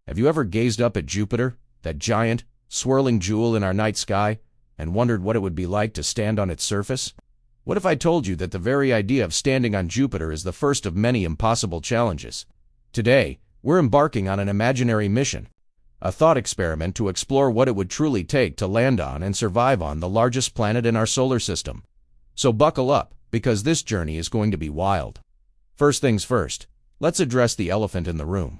Have you ever gazed up at Jupiter, that giant, swirling jewel in our night sky, and wondered what it would be like to stand on its surface? What if I told you that the very idea of standing on Jupiter is the first of many impossible challenges? Today, we're embarking on an imaginary mission, a thought experiment to explore what it would truly take to land on and survive on the largest planet in our solar system. So buckle up, because this journey is going to be wild. First things first, let's address the elephant in the room.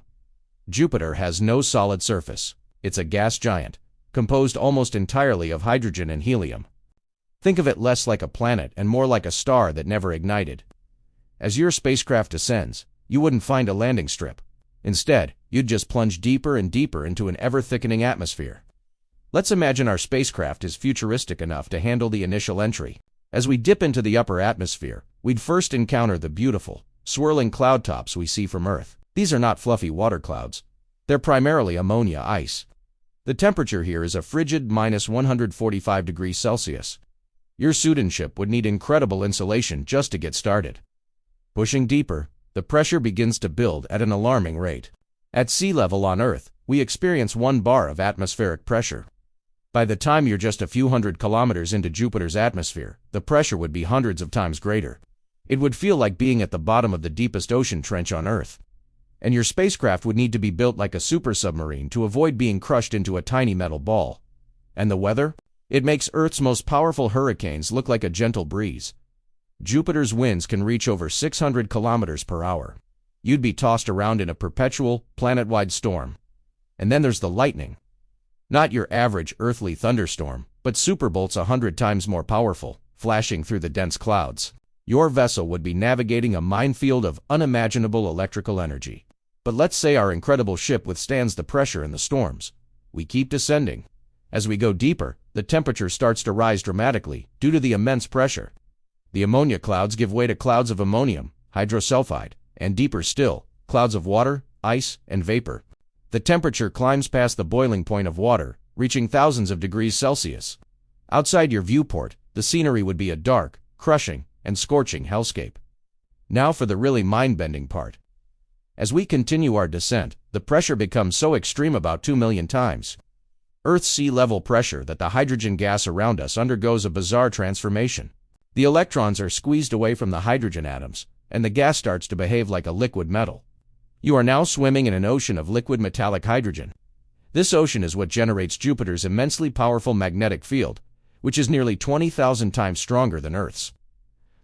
Jupiter has no solid surface. It's a gas giant, composed almost entirely of hydrogen and helium. Think of it less like a planet and more like a star that never ignited. As your spacecraft ascends, you wouldn't find a landing strip. Instead, you'd just plunge deeper and deeper into an ever-thickening atmosphere. Let's imagine our spacecraft is futuristic enough to handle the initial entry. As we dip into the upper atmosphere, we'd first encounter the beautiful, swirling cloud tops we see from Earth. These are not fluffy water clouds. They're primarily ammonia ice. The temperature here is a frigid -145 degrees Celsius. Your suit and ship would need incredible insulation just to get started. Pushing deeper, the pressure begins to build at an alarming rate. At sea level on Earth, we experience 1 bar of atmospheric pressure. By the time you're just a few hundred kilometers into Jupiter's atmosphere, the pressure would be hundreds of times greater. It would feel like being at the bottom of the deepest ocean trench on Earth. And your spacecraft would need to be built like a super submarine to avoid being crushed into a tiny metal ball. And the weather? It makes Earth's most powerful hurricanes look like a gentle breeze. Jupiter's winds can reach over 600 kilometers per hour. You'd be tossed around in a perpetual, planet-wide storm. And then there's the lightning. Not your average earthly thunderstorm, but superbolts 100 times more powerful, flashing through the dense clouds. Your vessel would be navigating a minefield of unimaginable electrical energy. But let's say our incredible ship withstands the pressure and the storms. We keep descending. As we go deeper, the temperature starts to rise dramatically due to the immense pressure. The ammonia clouds give way to clouds of ammonium, hydrosulfide, and deeper still, clouds of water, ice, and vapor. The temperature climbs past the boiling point of water, reaching thousands of degrees Celsius. Outside your viewport, the scenery would be a dark, crushing, and scorching hellscape. Now for the really mind-bending part. As we continue our descent, the pressure becomes so extreme, about 2 million times Earth's sea level pressure, that the hydrogen gas around us undergoes a bizarre transformation. The electrons are squeezed away from the hydrogen atoms, and the gas starts to behave like a liquid metal. You are now swimming in an ocean of liquid metallic hydrogen. This ocean is what generates Jupiter's immensely powerful magnetic field, which is nearly 20,000 times stronger than Earth's.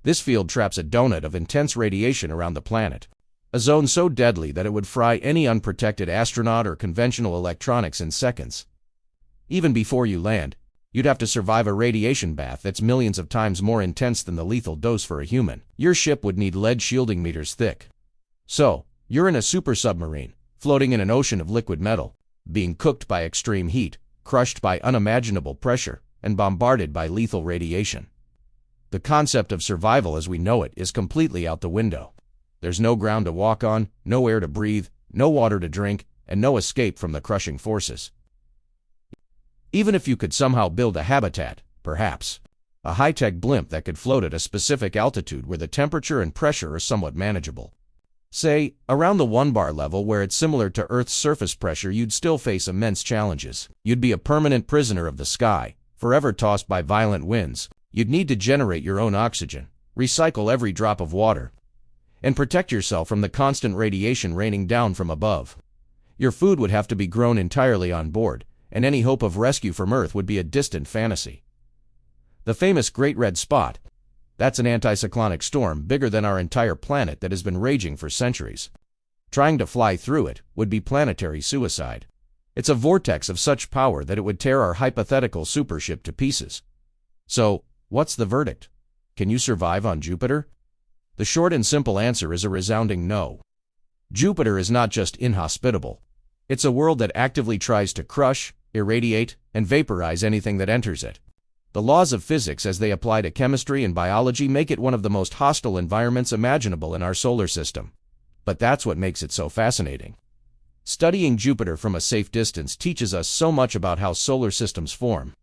This field traps a donut of intense radiation around the planet, a zone so deadly that it would fry any unprotected astronaut or conventional electronics in seconds. Even before you land, you'd have to survive a radiation bath that's millions of times more intense than the lethal dose for a human. Your ship would need lead shielding meters thick. So, you're in a super submarine, floating in an ocean of liquid metal, being cooked by extreme heat, crushed by unimaginable pressure, and bombarded by lethal radiation. The concept of survival as we know it is completely out the window. There's no ground to walk on, no air to breathe, no water to drink, and no escape from the crushing forces. Even if you could somehow build a habitat, perhaps, a high-tech blimp that could float at a specific altitude where the temperature and pressure are somewhat manageable. Say, around the 1 bar level where it's similar to Earth's surface pressure, you'd still face immense challenges. You'd be a permanent prisoner of the sky, forever tossed by violent winds. You'd need to generate your own oxygen, recycle every drop of water, and protect yourself from the constant radiation raining down from above. Your food would have to be grown entirely on board, and any hope of rescue from Earth would be a distant fantasy. The famous Great Red Spot, that's an anticyclonic storm bigger than our entire planet that has been raging for centuries. Trying to fly through it would be planetary suicide. It's a vortex of such power that it would tear our hypothetical supership to pieces. So, what's the verdict? Can you survive on Jupiter? The short and simple answer is a resounding no. Jupiter is not just inhospitable. It's a world that actively tries to crush, irradiate, and vaporize anything that enters it. The laws of physics as they apply to chemistry and biology make it one of the most hostile environments imaginable in our solar system. But that's what makes it so fascinating. Studying Jupiter from a safe distance teaches us so much about how solar systems form,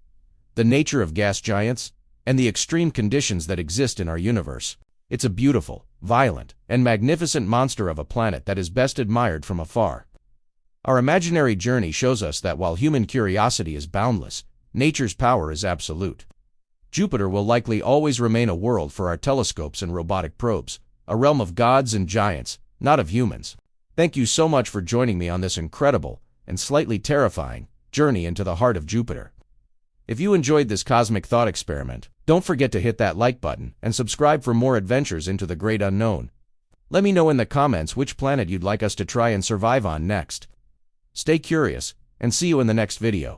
the nature of gas giants, and the extreme conditions that exist in our universe. It's a beautiful, violent, and magnificent monster of a planet that is best admired from afar. Our imaginary journey shows us that while human curiosity is boundless, nature's power is absolute. Jupiter will likely always remain a world for our telescopes and robotic probes, a realm of gods and giants, not of humans. Thank you so much for joining me on this incredible, and slightly terrifying, journey into the heart of Jupiter. If you enjoyed this cosmic thought experiment, don't forget to hit that like button and subscribe for more adventures into the great unknown. Let me know in the comments which planet you'd like us to try and survive on next. Stay curious, and see you in the next video.